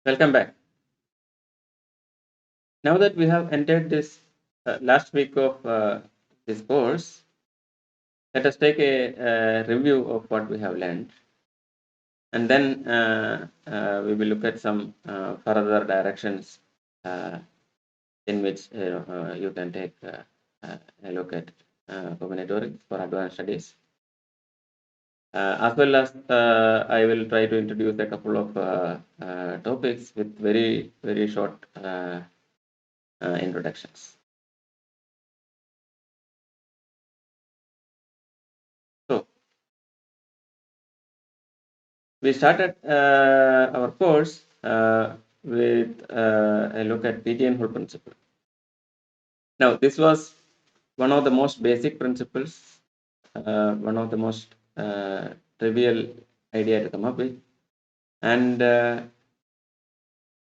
Welcome back. Now that we have entered this last week of this course, let us take a review of what we have learned, and then we will look at some further directions in which you can take a look at combinatorics for advanced studies. As well as I will try to introduce a couple of topics with very short introductions. So we started our course with a look at PTN whole principle. Now, this was one of the most basic principles, one of the most trivial idea to come up with, and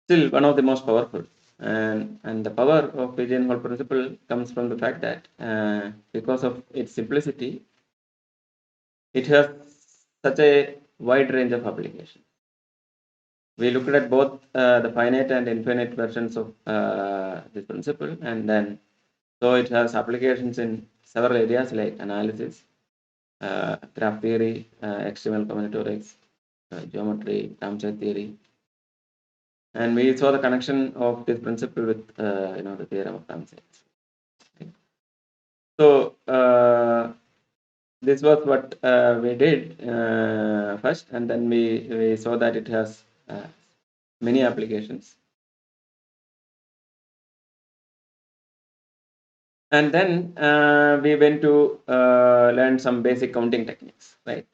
still one of the most powerful. And the power of PTN whole principle comes from the fact that because of its simplicity, it has such a wide range of applications. We looked at both the finite and infinite versions of this principle, and then so it has applications in several areas like analysis, graph theory, external combinatorics, geometry, term set theory, and we saw the connection of this principle with the theorem of term sets. Okay. So this was what we did first, and then we saw that it has many applications. And then we went to learn some basic counting techniques, right?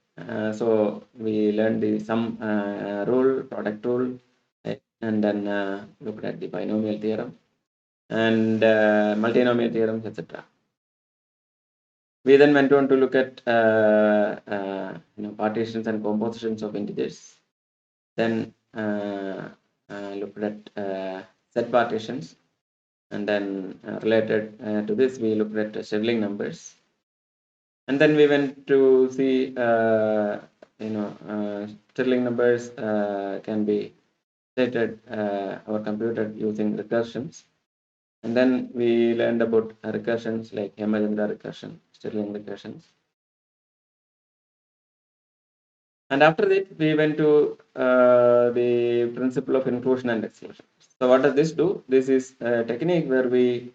So we learned the sum rule, product rule, right? And then looked at the binomial theorem and multinomial theorems, etc. We then went on to look at partitions and compositions of integers. Then looked at set partitions. And then related to this, we looked at Stirling numbers. And then we went to see, Stirling numbers can be stated or computed using recursions. And then we learned about recursions like Hemachandra recursion, Stirling recursions. And after that, we went to the principle of inclusion and exclusion. So what does this do? This is a technique where we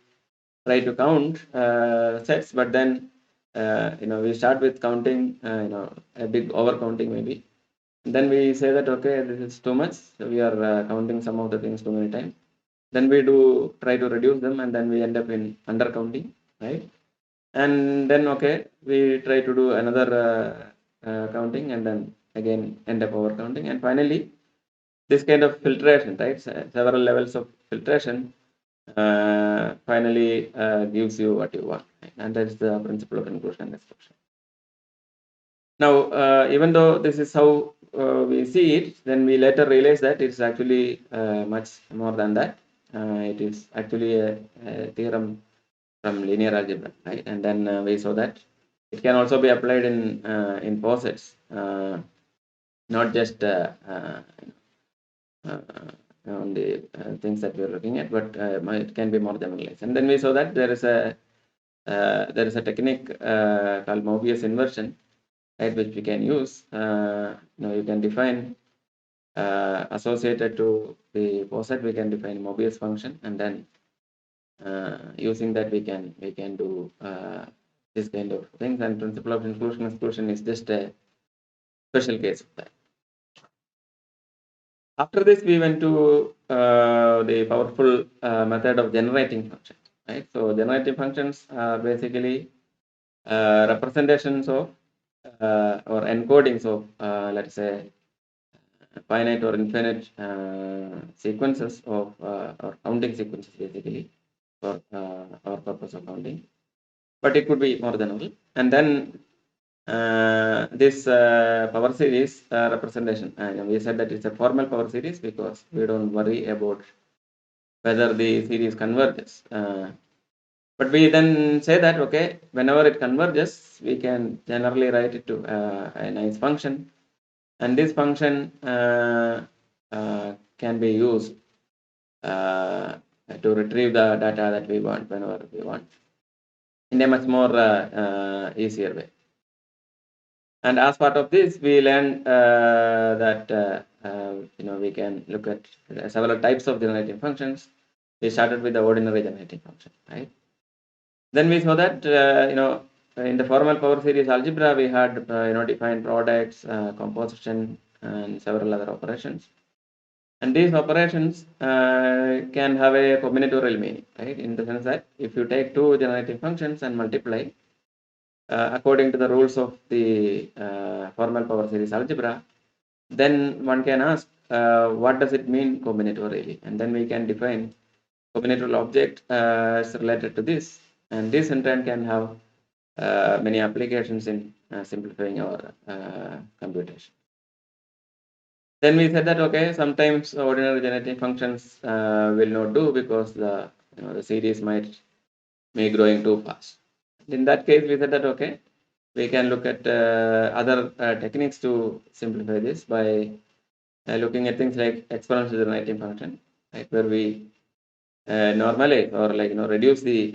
try to count sets, but then we start with counting a big over counting maybe. Then we say that okay, this is too much, so we are counting some of the things too many times. Then we do try to reduce them, and then we end up in under counting, right? And then okay, we try to do another counting, and then again end up over counting, and finally this kind of filtration, right? Several levels of filtration finally gives you what you want, right? And that's the principle of inclusion and exclusion. Now, even though this is how we see it, then we later realize that it's actually much more than that. It is actually a theorem from linear algebra, right? And then we saw that it can also be applied in posets, not just on the things that we're looking at, but it can be more generalized. And then we saw that there is a technique called Mobius inversion, right, which we can use. You can define associated to the poset, we can define Mobius function, and then using that we can do this kind of things. And principle of inclusion exclusion is just a special case of that. After this, we went to the powerful method of generating functions, right? So generating functions are basically representations of or encodings of, let's say, finite or infinite sequences of or counting sequences, basically, for our purpose of counting. But it could be more than one. And then this power series representation, and we said that it's a formal power series because we don't worry about whether the series converges. But we then say that okay, whenever it converges, we can generally write it to a nice function, and this function can be used to retrieve the data that we want whenever we want in a much more easier way. And as part of this, we learned that we can look at several types of generating functions. We started with the ordinary generating function, right? Then we saw that in the formal power series algebra, we had defined products, composition, and several other operations. And these operations can have a combinatorial meaning, right? In the sense that if you take two generating functions and multiply according to the rules of the formal power series algebra, then one can ask what does it mean combinatorially, and then we can define combinatorial object as related to this, and this in turn can have many applications in simplifying our computation. Then we said that okay, sometimes ordinary generating functions will not do because the series might be growing too fast. In that case, we said that okay, we can look at other techniques to simplify this by looking at things like exponential generating function, right, where we normalize or reduce the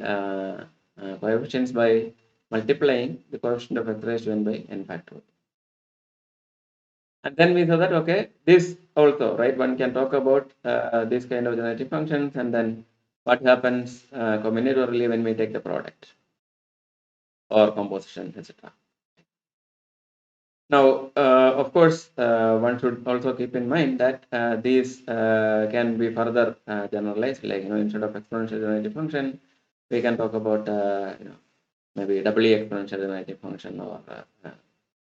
coefficients by multiplying the coefficient of x raised to n by n factorial. And then we saw that okay, this also, right, one can talk about this kind of generating functions, and then what happens combinatorially when we take the product or composition, etc. Now, of course, one should also keep in mind that these can be further generalized, like instead of exponential generating function, we can talk about maybe doubly exponential generating function or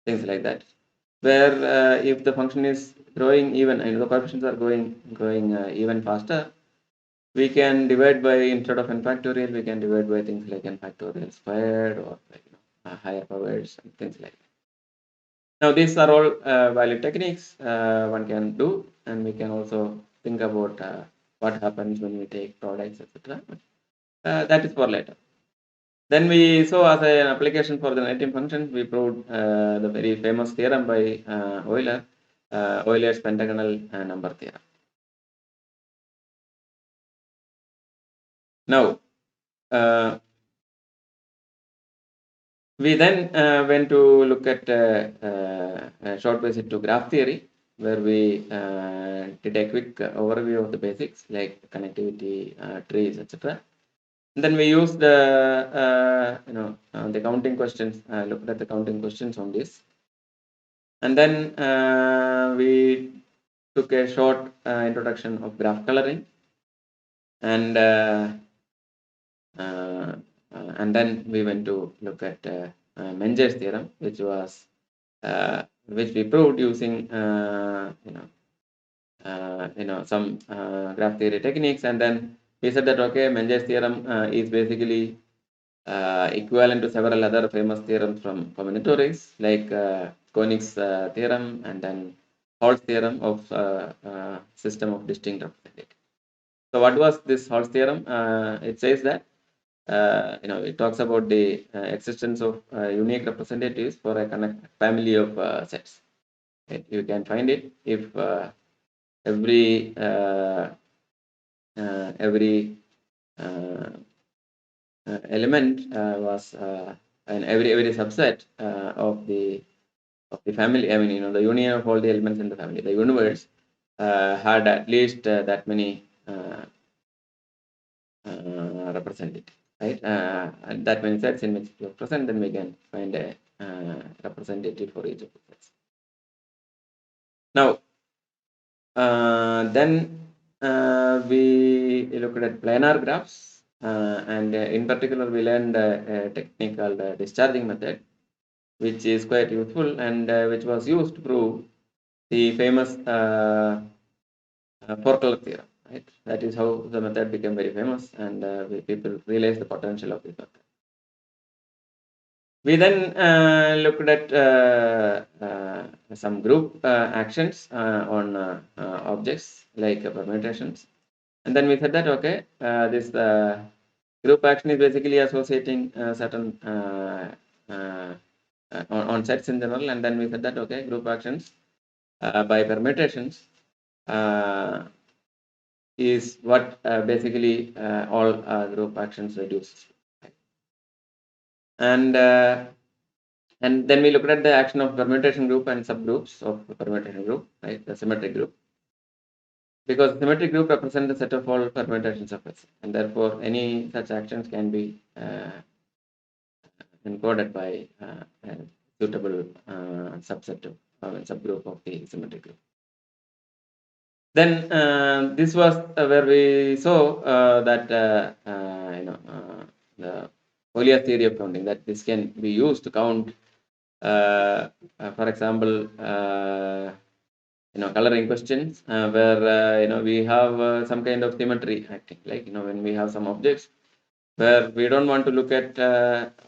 things like that, where if the function is growing even and the coefficients are growing even faster, we can divide by, instead of n factorial, we can divide by things like n factorial squared or higher powers and things like that. Now, these are all valid techniques one can do, and we can also think about what happens when we take products, etc. That is for later. Then we saw as an application for the generating functions, we proved the very famous theorem by Euler, Euler's pentagonal number theorem. Now, we then went to look at a short visit to graph theory, where we did a quick overview of the basics like connectivity, trees, etc. And then we used the counting questions, looked at the counting questions on this. And then we took a short introduction of graph coloring, and then we went to look at Menger's theorem, which we proved using some graph theory techniques. And then we said that okay, Menger's theorem is basically equivalent to several other famous theorems from combinatorics, like Koenig's theorem and then Hall's theorem of system of distinct representatives. So what was this Hall's theorem? It says that it talks about the existence of unique representatives for a family of sets. Right? You can find it if every element was and every subset of the family. I mean, the union of all the elements in the family, the universe, had at least that many representatives, right? And that many sets in which you present, then we can find a representative for each of the sets. Now, then we looked at planar graphs, and in particular, we learned a technique called discharging method, which is quite useful and which was used to prove the famous four-color theorem. Right? That is how the method became very famous, and people realized the potential of this method. We then looked at some group actions on objects like permutations, and then we said that okay, this group action is basically associating certain on sets in general, and then we said that okay, group actions by permutations is what basically all group actions reduces. And then we looked at the action of permutation group and subgroups of the permutation group, right? The symmetric group. Because the symmetric group represents the set of all permutations of S, and therefore any such actions can be encoded by a suitable subset of subgroup of the symmetric group. Then this was where we saw that the Follier theory of counting, that this can be used to count, for example, coloring questions where we have some kind of symmetry acting, like when we have some objects where we don't want to look at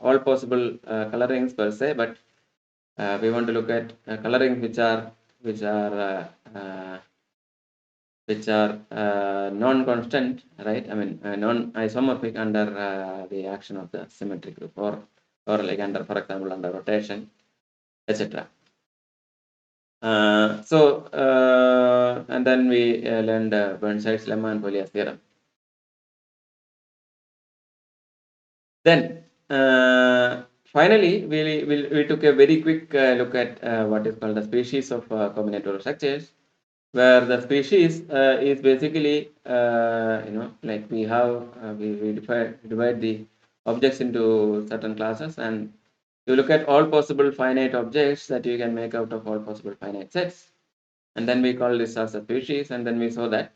all possible colorings per se, but we want to look at colorings which are non-constant, right? I mean, non-isomorphic under the action of the symmetric group, or like under, for example, under rotation, etc. And then we learned Burnside's lemma and Follier's theorem. Then finally, we took a very quick look at what is called the species of combinatorial structures, where the species is basically like we have we divide the objects into certain classes, and you look at all possible finite objects that you can make out of all possible finite sets, and then we call this as a species. And then we saw that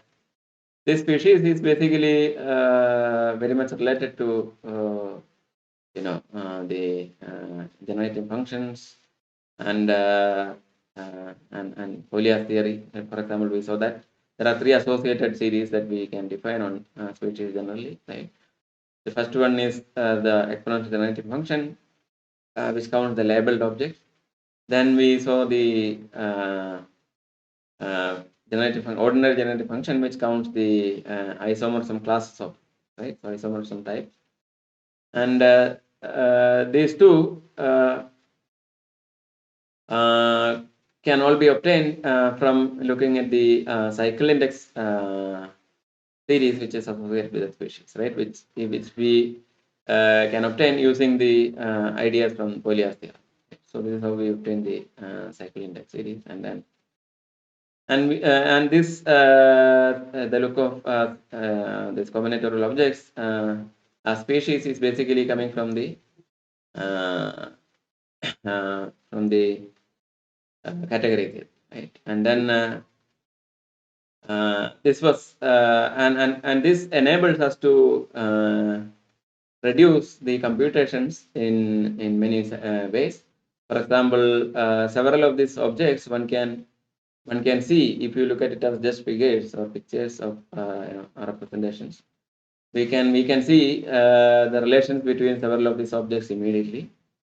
this species is basically very much related to the generating functions and Follier's theory. For example, we saw that there are three associated series that we can define on species generally. Right? The first one is the exponential generating function, which counts the labeled objects. Then we saw the ordinary generating function, which counts the isomorphism classes of, right? So isomorphism type. And these two can all be obtained from looking at the cycle index series, which is associated with the species, right? Which we can obtain using the ideas from Follier's theorem. So this is how we obtain the cycle index series, and then this the look of this combinatorial objects species is basically coming from the category theory, right? And then this was and this enables us to reduce the computations in many ways. For example, several of these objects one can see if you look at it as just figures or pictures of representations. We can see the relations between several of these objects immediately,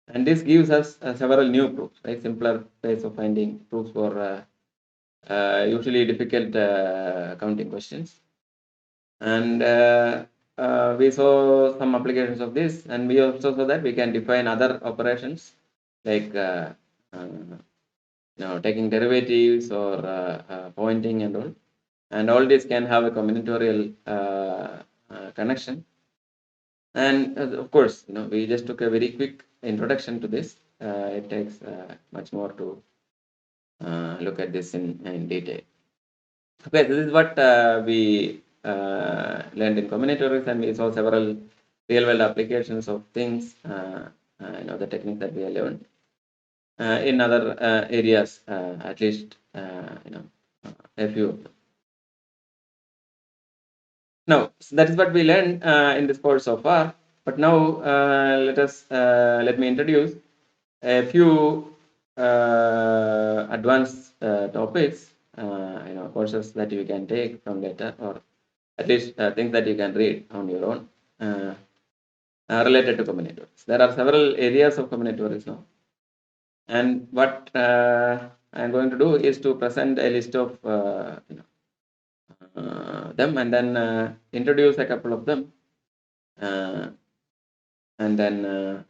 and this gives us several new proofs, right? Simpler ways of finding proofs for usually difficult counting questions. And we saw some applications of this, and we also saw that we can define other operations like taking derivatives or pointing and all this can have a combinatorial connection. And of course, we just took a very quick introduction to this. It takes much more to look at this in detail. Okay, this is what we learned in combinatorics, and we saw several real-world applications of things, the techniques that we have learned in other areas, at least a few of them. Now, so that is what we learned in this course so far. But now let me introduce a few advanced topics, courses that you can take from later, or at least things that you can read on your own related to combinatorics. There are several areas of combinatorics now, and what I'm going to do is to present a list of them, and then introduce a couple of them, and then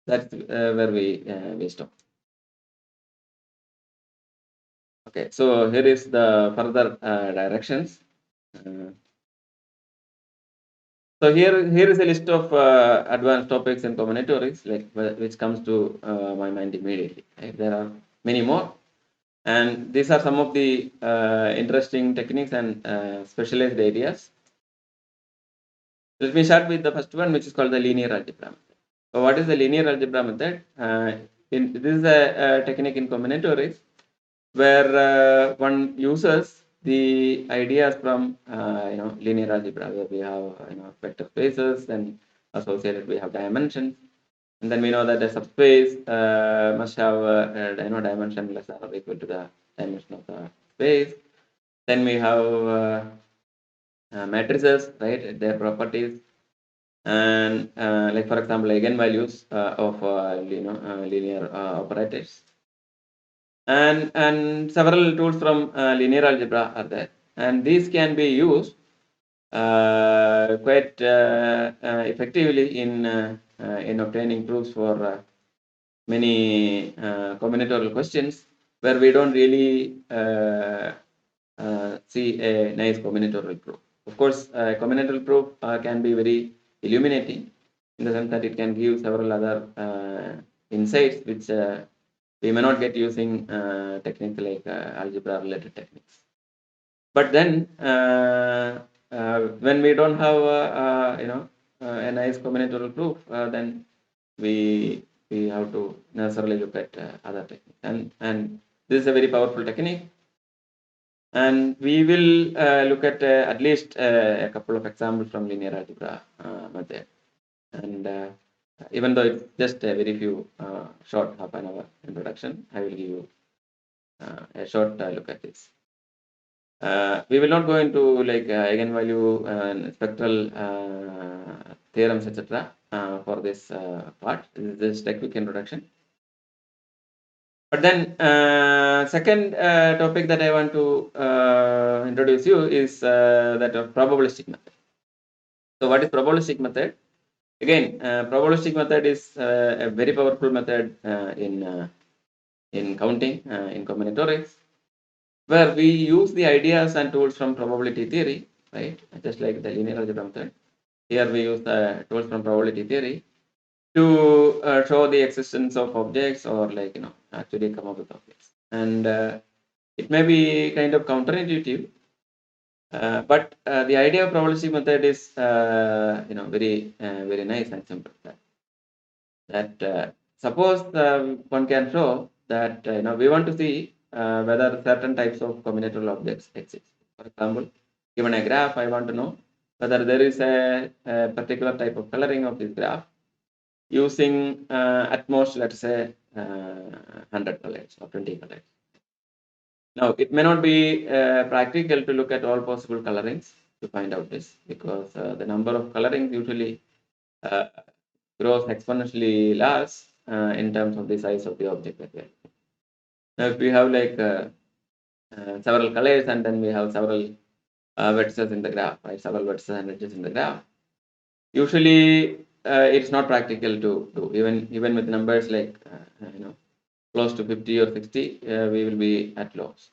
that's where we stop. Okay, so here is the further directions. So here is a list of advanced topics in combinatorics, like which comes to my mind immediately. Right? There are many more, and these are some of the interesting techniques and specialized areas. Let me start with the first one, which is called the linear algebra method. So what is the linear algebra method? This is a technique in combinatorics where one uses the ideas from linear algebra, where we have vector spaces, then associated we have dimensions, and then we know that a subspace must have dimension less or equal to the dimension of the space. Then we have matrices, right? Their properties, and like for example, eigenvalues of linear operators, and several tools from linear algebra are there, and these can be used quite effectively in obtaining proofs for many combinatorial questions where we don't really see a nice combinatorial proof. Of course, combinatorial proof can be very illuminating in the sense that it can give several other insights which we may not get using techniques like algebra related techniques. But then when we don't have a nice combinatorial proof, then we have to necessarily look at other techniques, and this is a very powerful technique, and we will look at least a couple of examples from linear algebra method, and even though it's just a very few short half an hour introduction, I will give you a short look at this. We will not go into like eigenvalue and spectral theorems, etc. For this part. This is just a quick introduction. But then second topic that I want to introduce you is that of probabilistic method. So what is probabilistic method? Again, probabilistic method is a very powerful method in counting in combinatorics, where we use the ideas and tools from probability theory, right? Just like the linear algebra method. Here we use the tools from probability theory to show the existence of objects, or like actually come up with objects. And it may be kind of counterintuitive, but the idea of probabilistic method is very nice and simple. That suppose one can show that we want to see whether certain types of combinatorial objects exist. For example, given a graph, I want to know whether there is a particular type of coloring of this graph using at most, let's say, 100 colors or 20 colors. Now, it may not be practical to look at all possible colorings to find out this, because the number of colorings usually grows exponentially large in terms of the size of the object that we are. Now, if we have like several colors, and then we have several vertices in the graph, right? Several vertices and edges in the graph. Usually, it's not practical to do. Even with numbers like close to 50 or 60, we will be at loss.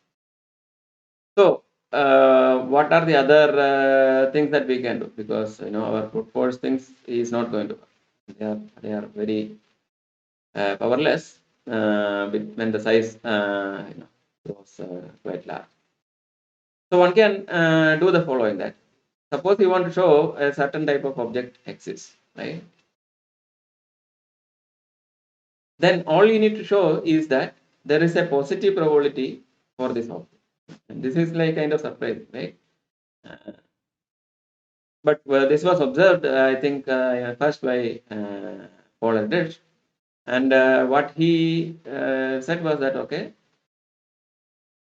So, what are the other things that we can do? Because our brute force things is not going to work. They are very powerless when the size grows quite large. So one can do the following: that suppose you want to show a certain type of object exists, right? Then all you need to show is that there is a positive probability for this object. And this is like kind of surprising, right? But this was observed, I think, first by Paul Eldridge, and what he said was that okay,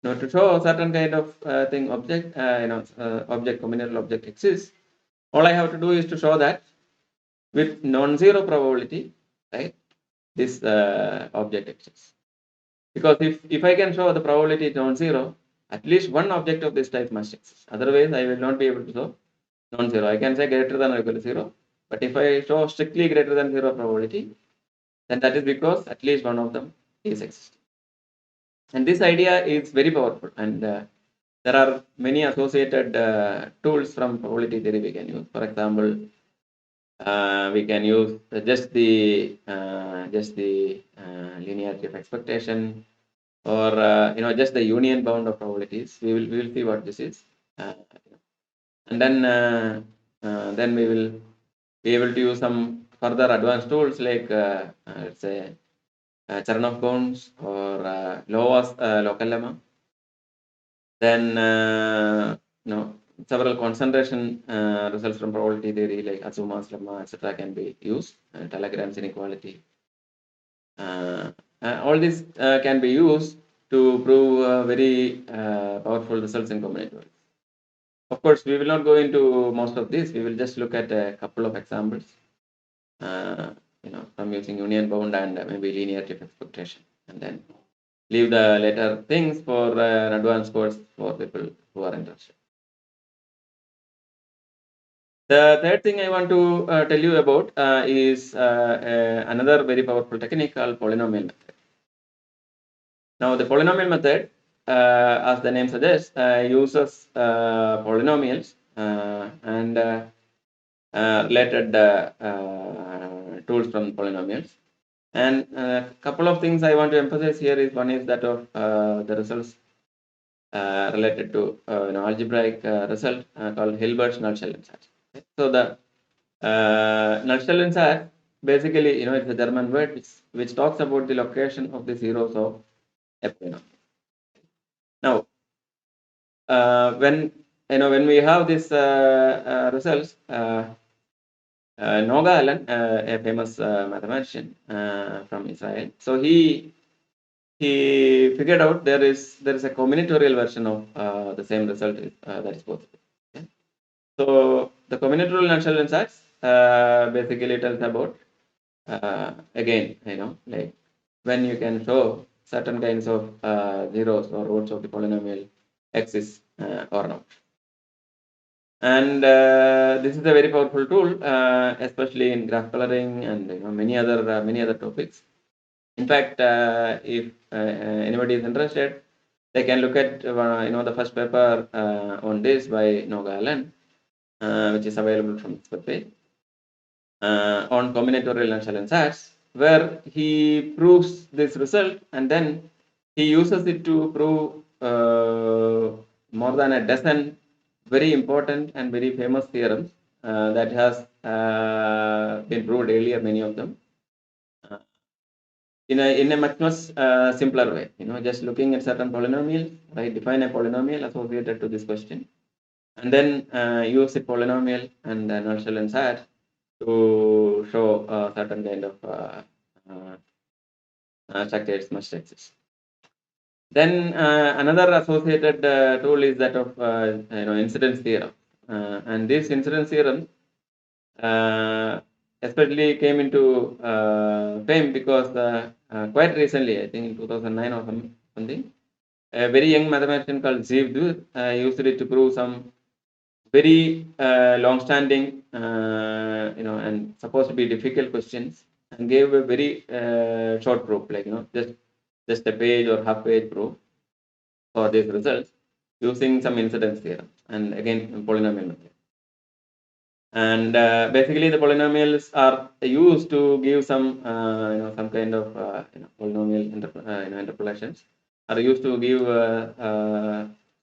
to show a certain kind of thing, object, object, combinatorial object exists, all I have to do is to show that with non-zero probability, right, this object exists. Because if I can show the probability is non-zero, at least one object of this type must exist. Otherwise, I will not be able to show non-zero. I can say greater than or equal to 0. But if I show strictly greater than 0 probability, then that is because at least one of them is existing. And this idea is very powerful. And there are many associated tools from probability theory we can use. For example, we can use just the linearity of expectation, or just the union bound of probabilities. We will see what this is, and then we will be able to use some further advanced tools like let's say Chernoff bounds or Lowa's local lemma. Then several concentration results from probability theory like Azuma's lemma, etc., can be used. Talleyrand's inequality. All these can be used to prove very powerful results in combinatorics. Of course, we will not go into most of this. We will just look at a couple of examples, from using union bound and maybe linearity of expectation, and then leave the later things for an advanced course for people who are interested. The third thing I want to tell you about is another very powerful technique called polynomial method. Now, the polynomial method, as the name suggests, uses polynomials and related tools from polynomials. And a couple of things I want to emphasize here is one is that of the results related to algebraic result called Hilbert's Nullstellensatz. Okay. So the Nullstellensatz basically, it's a German word which talks about the location of the zeros of a polynomial. Now, when we have these results, Noga Allen, a famous mathematician from Israel, so he figured out there is a combinatorial version of the same result that is possible. Okay? So the combinatorial Nullstellensatz basically tells about again, like when you can show certain kinds of zeros or roots of the polynomial exist or not. And this is a very powerful tool, especially in graph coloring and many other topics. In fact, if anybody is interested, they can look at the first paper on this by Noga Allen, which is available from this webpage, on combinatorial Nullstellensatz, where he proves this result and then he uses it to prove more than a dozen very important and very famous theorems that has been proved earlier, many of them, in a much simpler way. Just looking at certain polynomials, right? Define a polynomial associated to this question, and then use a polynomial and Nullstellensatz to show certain kind of structures must exist. Then another associated tool is that of incidence theorem, and this incidence theorem especially came into fame because quite recently, I think in 2009 or something, a very young mathematician called Zeev used it to prove some very long-standing, and supposed to be difficult questions, and gave a very short proof, like just a page or half-page proof for these results using some incidence theorem and again polynomial method. And basically, the polynomials are used to give some some kind of polynomial interpolations are used to give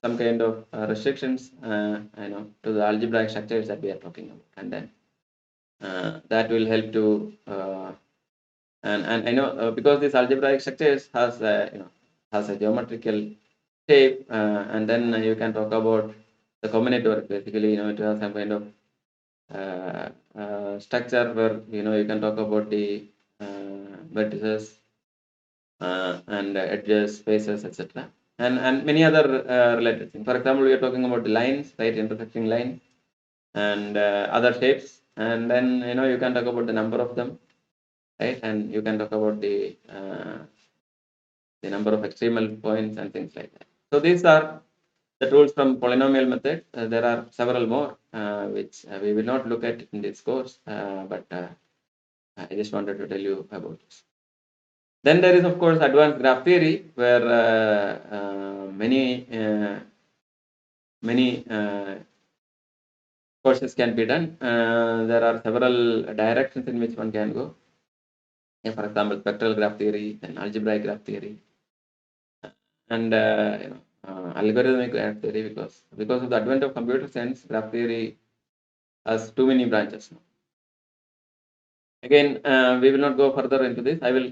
some kind of restrictions to the algebraic structures that we are talking about, and then that will help to and I know because these algebraic structures has has a geometrical shape, and then you can talk about the combinatorics. Basically, it has some kind of structure where you can talk about the vertices and edges, faces, etc., and many other related things. For example, we are talking about the lines, right, intersecting lines, and other shapes, and then you can talk about the number of them, right, and you can talk about the number of extremal points and things like that. So these are the tools from polynomial method. There are several more which we will not look at in this course, but I just wanted to tell you about this. Then there is, of course, advanced graph theory, where many many courses can be done. There are several directions in which one can go. For example, spectral graph theory, then algebraic graph theory, and algorithmic graph theory. Because of the advent of computer science, graph theory has too many branches now. Again, we will not go further into this. I will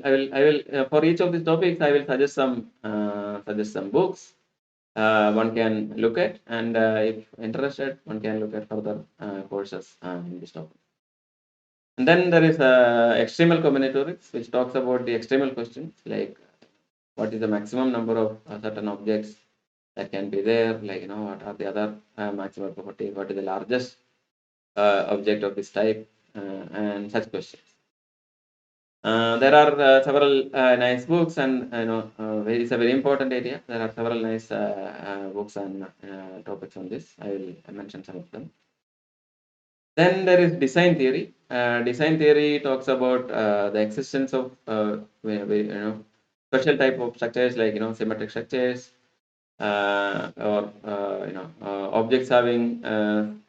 for each of these topics, I will suggest some books one can look at, and if interested, one can look at further courses in this topic. And then there is extremal combinatorics, which talks about the extremal questions, like what is the maximum number of certain objects that can be there, like what are the other maximum properties, what is the largest object of this type, and such questions. There are several nice books, and it's a very important area. There are several nice books and topics on this. I will mention some of them. Then there is design theory. Design theory talks about the existence of special type of structures, like symmetric structures, or objects having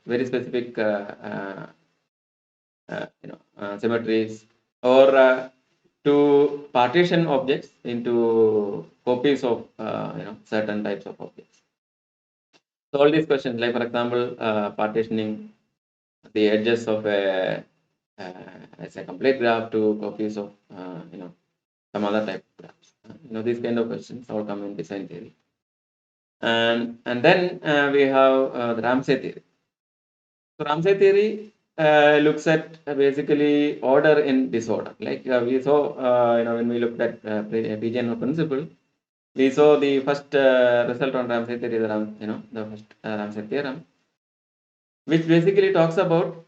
very specific symmetries, or to partition objects into copies of certain types of objects. So all these questions, like for example, partitioning the edges of as a complete graph to copies of some other type of graphs. These kind of questions all come in design theory. And then we have the Ramsey theory. So Ramsey theory looks at basically order in disorder. Like we saw, when we looked at P-general principle, we saw the first result on Ramsey theory, the first Ramsey theorem, which basically talks about,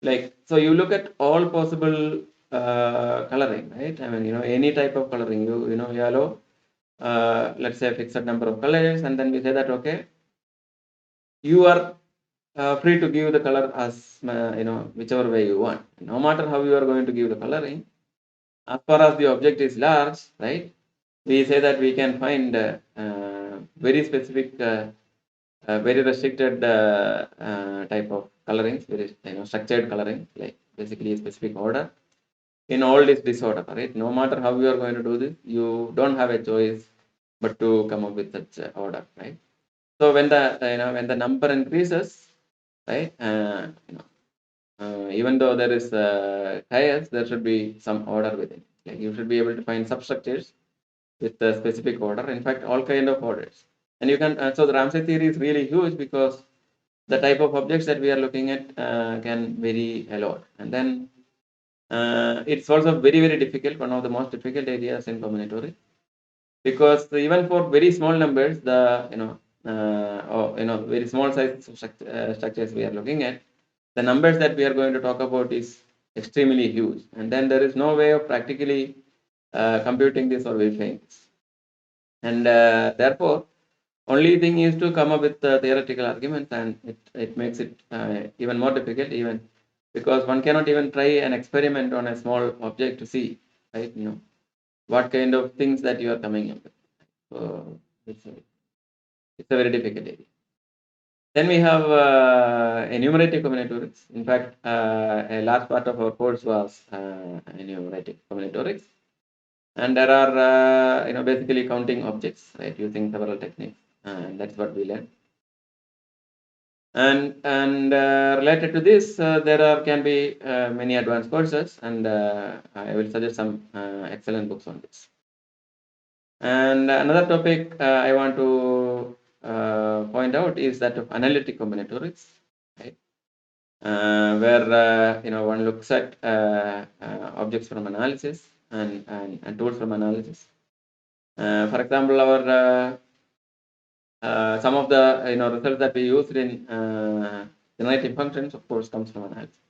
like, so you look at all possible coloring, right? I mean, any type of coloring, you allow, let's say, a fixed number of colors, and then we say that, okay, you are free to give the color as whichever way you want. No matter how you are going to give the coloring, as far as the object is large, right? We say that we can find very specific, very restricted type of colorings, very structured coloring, like basically a specific order in all this disorder, right? No matter how you are going to do this, you don't have a choice but to come up with such order, right? So when the number increases, right? Even though there is chaos, there should be some order within. Like you should be able to find substructures with a specific order. In fact, all kind of orders. And you can. So the Ramsey theory is really huge because the type of objects that we are looking at can vary a lot. And then it's also very, very difficult. One of the most difficult areas in combinatorics, because even for very small numbers, the very small size structures we are looking at, the numbers that we are going to talk about is extremely huge, and then there is no way of practically computing this or verifying this, and therefore only thing is to come up with theoretical arguments, and it makes it even more difficult, even because one cannot even try an experiment on a small object to see, right? What kind of things that you are coming up with. So it's a very difficult area. Then we have enumerative combinatorics. In fact, a large part of our course was enumerative combinatorics, and there are basically counting objects, right, using several techniques, and that's what we learned. And related to this, there can be many advanced courses, and I will suggest some excellent books on this. And another topic I want to point out is that of analytic combinatorics, right? Where one looks at objects from analysis and tools from analysis. For example, our some of the results that we used in generating functions, of course, comes from analysis.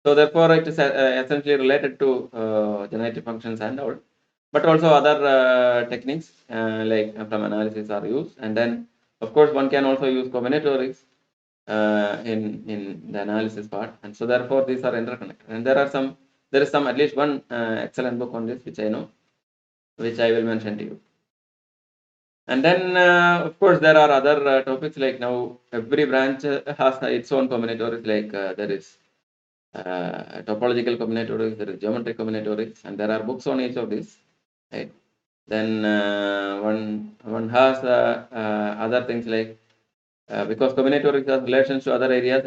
So therefore, it is essentially related to generative functions and all, but also other techniques like from analysis are used. And then, of course, one can also use combinatorics in the analysis part. And so therefore, these are interconnected. And there is at least one excellent book on this, which I know, which I will mention to you. And then, of course, there are other topics, now every branch has its own combinatorics, there is topological combinatorics, there is geometric combinatorics, and there are books on each of these. Right? Then one has other things because combinatorics has relations to other areas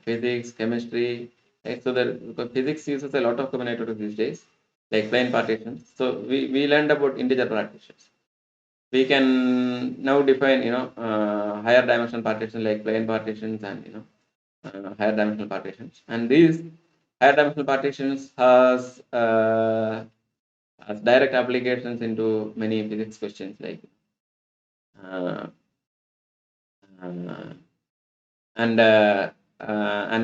physics, chemistry. Right? So because physics uses a lot of combinatorics these days, like plane partitions. So we learned about integer partitions. We can now define higher dimensional partitions like plane partitions and higher dimensional partitions. And these higher dimensional partitions has direct applications into many physics questions uh, uh, and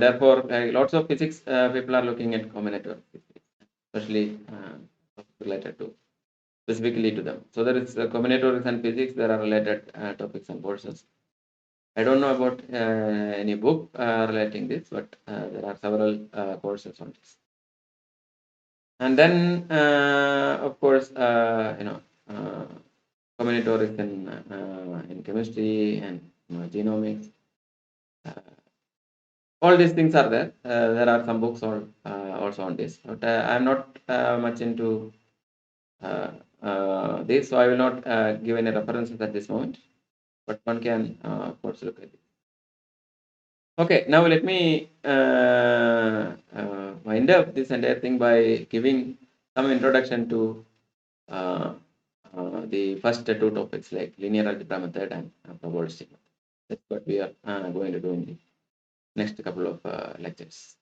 therefore lots of physics people are looking at combinatorics, especially related to specifically to them. So there is combinatorics and physics. There are related topics and courses. I don't know about any book relating this, but there are several courses on this. And then, of course, combinatorics in chemistry and genomics. All these things are there. There are some books also on this, but I'm not much into this, so I will not give any references at this moment. But one can, of course, look at it. Okay, now let me wind up this entire thing by giving some introduction to the first two topics like linear algebra method and probabilistic method. That's what we are going to do in the next couple of lectures.